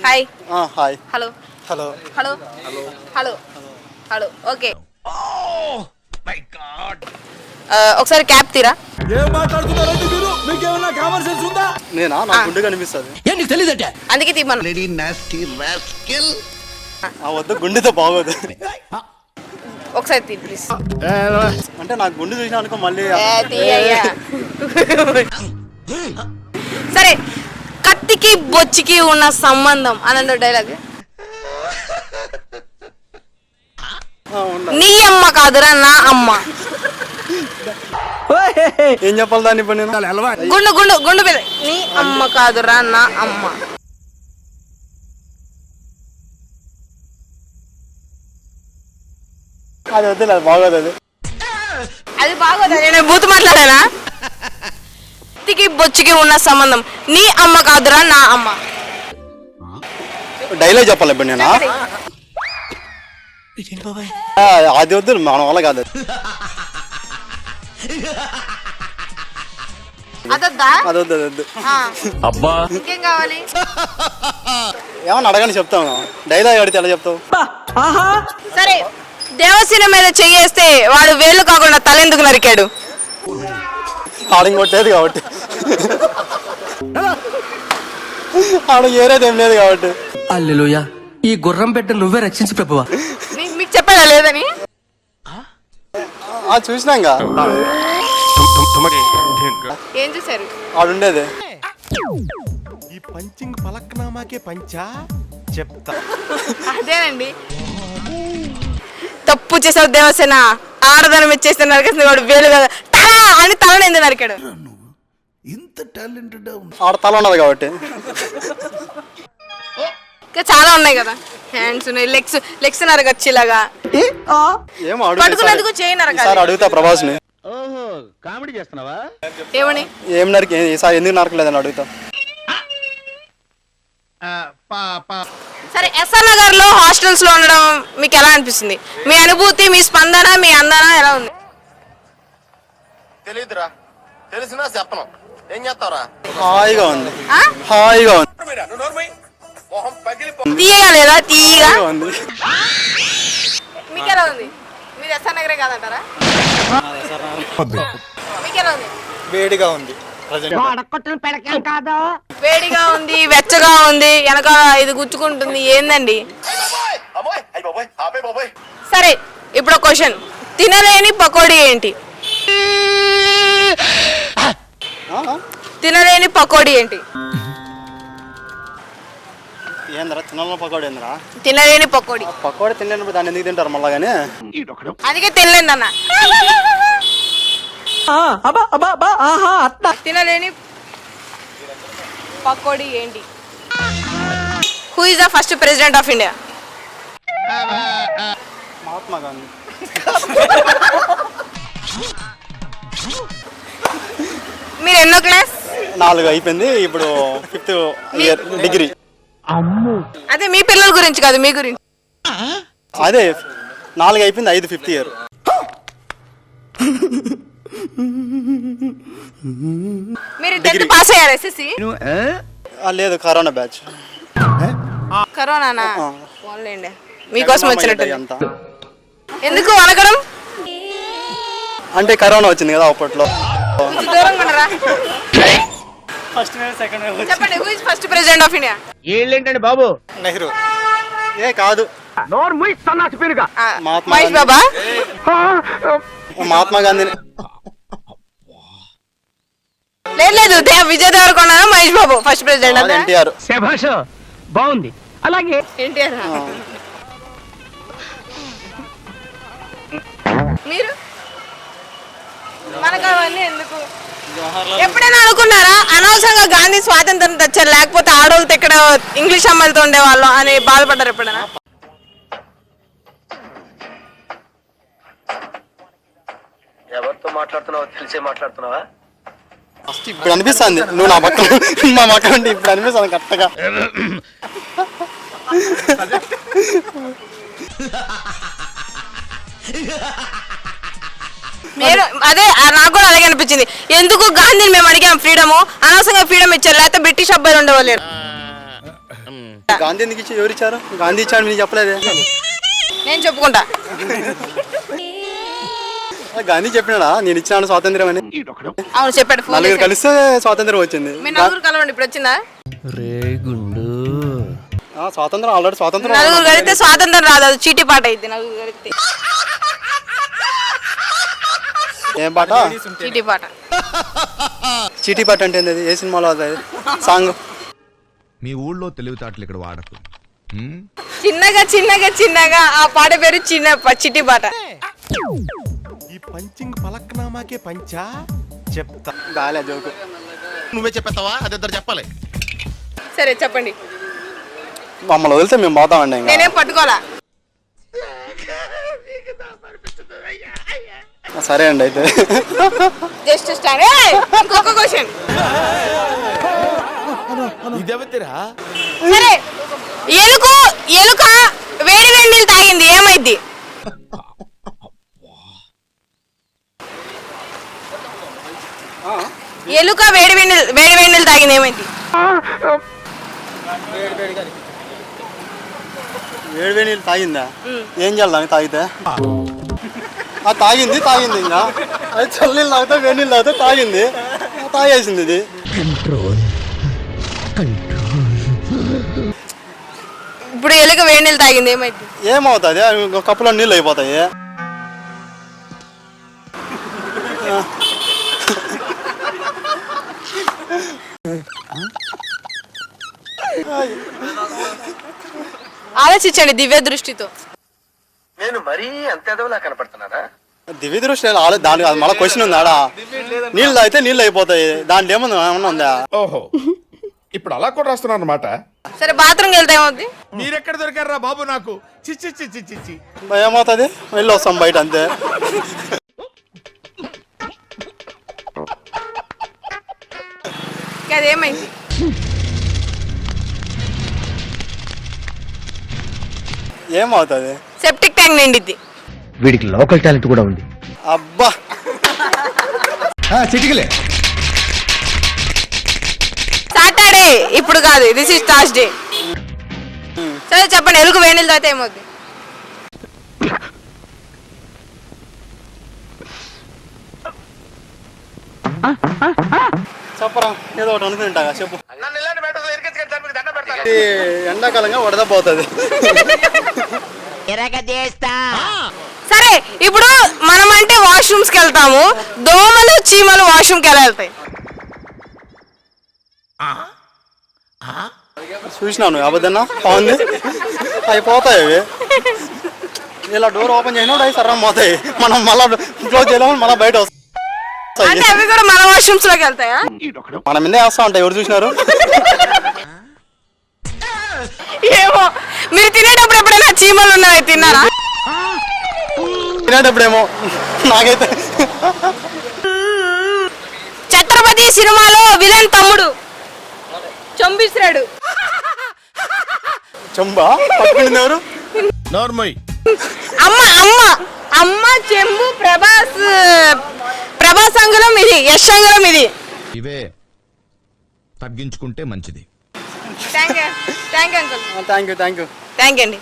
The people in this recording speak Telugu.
Hi hi hello hello hello hello hello okay ఒకసారి క్యాప్ తీరా. నేనా నాకు గుండె కనిపిస్తుంది అందుకే తీమను. వద్దు గుండెతో బాగోదు ఒకసారి తీ ప్లీజ్. అంటే నాకు గుండె చూసినా అనుకో మళ్ళీ సరే కత్తికి బొచ్చికి ఉన్న సంబంధం అనంత డైలాగ్. నీ అమ్మ కాదురా నా అమ్మ. ఏం చెప్పాలి దాన్ని ఇప్పుడు నేను గుండు గుండు గుండు మీద నీ అమ్మ కాదురా నా అమ్మ. అది వద్దు అది బాగోదు అది బాగోదు. నేను బూతు మాట్లాడానా? కత్తికి బొచ్చికి ఉన్న సంబంధం నీ అమ్మ కాదురా నా అమ్మ. డైలాగ్ చెప్పాలి ఇప్పుడు నేను అది వద్దు మన వల్ల కాదు అది వద్దు అది వద్దు. ఇంకేం కావాలి? ఏమన్నా అడగని చెప్తాను. డైలాగ్ అడిగితే ఎలా చెప్తావు? సరే దేవసేన మీద చెయ్యేస్తే వాడు వేళ్ళు కాకుండా తల ఎందుకు నరికాడు? ఆడికి కొట్టేది కాబట్టి ఆడికి ఏరేది ఏం లేదు కాబట్టి. హల్లెలూయా, ఈ గుర్రం పెట్ట నువ్వే రక్షించి ప్రభువా. మీకు చెప్పాడా లేదని? చూసినాక ఏం చూసారు? ఆడుండేది ఈ పంచింగ్ పలక్నామాకే పంచా చెప్తా. అదేనండి తప్పు చేసావు దేవసేన. ఆడదనం ఇచ్చేస్తే నరికేస్తుంది వాడు వేలు కదా అని తలని ఎందుకు నరికాడు? ఇంత టాలెంటెడ్ ఆడ తల ఉన్నది కాబట్టి. ఇంకా చాలా ఉన్నాయి కదా, హ్యాండ్స్ ఉన్నాయి, లెగ్స్ నరగచ్చు ఇలాగా. ఏమో పట్టుకున్నందుకు చేయి నరకాలి. అడుగుతా ప్రభాస్ ని. కామెడీ చేస్తున్నావా? ఏమని? ఏం నరికి ఈసారి ఎందుకు నరకలేదని అడుగుతా. సరే ఎస్ఆర్ నగర్ లో హాస్టల్స్ లో ఉండడం మీకు ఎలా అనిపిస్తుంది? మీ అనుభూతి, మీ స్పందన, మీ అందన ఎలా ఉంది? తెలియదురా, తెలిసినా చెప్పను. ఏం చేస్తావురా? హాయిగా ఉంది, హాయిగా ఉంది. తీయగా లేదా? తీయగా ఉంది. మీకు ఎలా ఉంది? మీరు ఎస్ఆర్ నగరే కాదంటారా? మీకు ఎలా ఉంది? వేడిగా ఉంది, వేడిగా ఉంది, వెచ్చగా ఉంది, వెనక ఇది గుచ్చుకుంటుంది, ఏందండి? సరే ఇప్పుడు క్వశ్చన్, తినలేని పకోడీ ఏంటి? తినలేని పకోడీ ఏంటి? ఏంద్రా తినాల పకోడీ? ఏంద్రా తినలేని పకోడీ? పకోడీ తినలేనప్పుడు దాన్ని ఎందుకు తింటారు మళ్ళా? కానీ అందుకే తినలేండి అన్న. తినలేని పకోడీ ఏంటి? Who is the first president of India? Mahatma Gandhi. మీరు ఎన్నో క్లాస్? 4 అయిపోయింది, ఇప్పుడు 5th ఇయర్ డిగ్రీ. అదే మీ పిల్లల గురించి కాదు, మీ గురించి. అదే 4 అయిపోయింది, 5 5th ఇయర్. మీరు 10th పాస్ అయ్యారు ఎస్ఎస్సి? లేదు, కరోనా బ్యాచ్. కరోనానా? ఓన్లేండి మీకోసం వచ్చినట్టు. అంతా ఎందుకు అనగడం? అంటే కరోనా వచ్చింది కదా అప్పట్లో. కొంచెం దూరంగా ఉండరా? చెప్పండి, who is first president of India? ఏంటండి బాబు? నెహ్రూ. ఏ కాదు, మహేష్ బాబా? మహాత్మా గాంధీ. లేదు విజయ్ దేవరకొండ, మహేష్ బాబు ఫస్ట్ ప్రెసిడెంట్. ఎన్టీఆర్. శభాష్, బాగుంది. అలాగే ఎన్టీఆర్. మీరు మనకు అవన్నీ ఎందుకు? ఎప్పుడైనా అనుకున్నారా అనవసరంగా గాంధీ స్వాతంత్రం తెచ్చారు, లేకపోతే ఆడవాళ్ళతో ఇక్కడ ఇంగ్లీష్ అమ్మాయిలతో ఉండేవాళ్ళు అని బాధపడ్డారు ఎప్పుడైనా? ఎవరితో మాట్లాడుతున్నావో తెలిసే మాట్లాడుతున్నావా? ఫస్ట్ ఇప్పుడు అనిపిస్తుంది నువ్వు నా పక్కన మా పక్కన ఉంటే ఇప్పుడు అనిపిస్తుంది కరెక్ట్గా. మీరు అదే నాకు కూడా అలాగే అనిపించింది. ఎందుకు గాంధీని మేము అడిగాం ఫ్రీడమ్, అనవసరంగా ఫ్రీడమ్ ఇచ్చారు, లేకపోతే బ్రిటిష్ అబ్బాయిలు ఉండేవాళ్ళు. గాంధీ ఎందుకు ఇచ్చి ఎవరు ఇచ్చారు? గాంధీ ఇచ్చాడు మీరు చెప్పలేదే. నేను చెప్పుకుంటా. గాంధీ చెప్పినాడా నేను ఇచ్చినాను స్వాతంత్రం అని? అవును చెప్పాడు. ఫోన్ నలుగురు చేశాడు. కలిస్తే స్వాతంత్రం వచ్చింది. మీ నలుగురు కలవండి, ఇప్పుడు వచ్చిందా? స్వాతంత్రం ఆల్రెడీ స్వాతంత్రం. నలుగురు కలిస్తే స్వాతంత్రం రాదు, అది చీటీ పాట అయింది. నలుగురు కలిస్తే ఏం పాట? చీటీ పాట. చీటీ పాట అంటే ఏంది? ఏ సినిమాలో అది సాంగ్? మీ ఊళ్ళో తెలివితేటలు ఇక్కడ వాడకు. చిన్నగా చిన్నగా చిన్నగా ఆ పాట పేరు చిట్టి పాట. ఈ పంచింగ్ పలక్నామాకే పంచా చెప్తా. గాలే జోకు. నువ్వే చెప్పేస్తావా? అది ఇద్దరు చెప్పాలి. సరే చెప్పండి. మమ్మల్ని వదిలితే మేము పోతామండి. ఇంకా నేనేం పట్టుకోవాలా? సరే అండి అయితే. Just stand. ఇంకొక క్వశ్చన్. ఇదేవతిరా? సరే, ఎలుక వేడి వేడి నీళ్ళు తాగింది, ఏమైంది? ఎలుక వేడి వేడి నీళ్ళు తాగింది, ఏమైంది? వేడి వేడి నీళ్ళు తాగిందా? ఏం చేయాలి తాగితే? తాగింది ఇంకా అది చల్లనీళ్ళు తాగితే వేడి నీళ్ళు తాగితే తాగింది, తాగేసింది ఇది. ఇప్పుడు ఎలుక వేడి నీళ్ళు తాగింది, ఏమైంది? ఏమవుతుంది? కప్పులో నీళ్ళు అయిపోతాయి. ఆలోచించండి దివ్య దృష్టితో. నేను మరీ అంత ఎదవలా కనపడుతున్నానా? దివ్య దృష్టి దాని మళ్ళీ క్వశ్చన్ ఉందా? నీళ్ళు తాగితే నీళ్ళు అయిపోతాయి, దాంట్లో ఏమన్నా ఉందా? ఓహో, ఇప్పుడు అలా కూడా రాస్తున్నారు అన్నమాట. సరే, బాత్రూమ్కి వెళ్తే ఏమవుద్ది? మీరెక్కడ దొరికారా బాబు నాకు? చిచ్చి చిచ్చి చిచ్చి. ఏమవుతుంది? వెళ్ళి వస్తాం బయట అంతే. అదేమైంది? ఏమవుతుంది? సెప్టిక్ ట్యాంక్ నిండిద్ది. వీడికి లోకల్ టాలెంట్ కూడా ఉంది. అబ్బా చిటికలే. సాటర్డే, ఇప్పుడు కాదు, దిస్ ఇస్ థర్స్డే. సరే చెప్పండి, ఎలుక వేడి నీళ్ళు తాగితే ఏమవుద్ది? చెప్పరా, ఏదో ఒకటి అనుకుంటా చెప్పు. నన్ను ఇలాంటి మ్యాటర్స్ ఇరికించుకొని దానికి దండం పెడతాను. ఎండాకాలంగా వడదపోతుంది. సరే, ఇప్పుడు మనం అంటే వాష్రూమ్స్కి వెళ్తాము, దోమలు చీమలు వాష్రూమ్కి ఎలా వెళ్తాయి? చూసినాను అబద్ధన్నా బాగుంది. అయిపోతాయి అవి. ఇలా డోర్ ఓపెన్ చేసినప్పుడు అవి సర్రం పోతాయి. మనం మళ్ళీ క్లోజ్ చేయలేము, మళ్ళీ బయట వస్తాయి. అంటే అవి కూడా మన వాష్రూమ్స్ లోకి వెళ్తాయా? మన మీదే వేస్తా ఉంటాయి. ఎవరు చూసినారు? ఏమో, మీరు తినేటప్పుడు ఎప్పుడైనా చీమలు ఉన్నాయి తిన్నారా? తినేటప్పుడేమో నాకైతే. ఛత్రపతి సినిమాలో విలన్ తమ్ముడు చంపిస్తాడు. చెంబా పట్టుకుంటుంది ఎవరు? నార్మల్. అమ్మ అమ్మ అమ్మ చెంబు. ప్రభాస్ అంగుళం ఇది, యశ్ అంగుళం ఇది. ఇవే తగ్గించుకుంటే మంచిది. Thank you uncle. Thank you thank you అండి.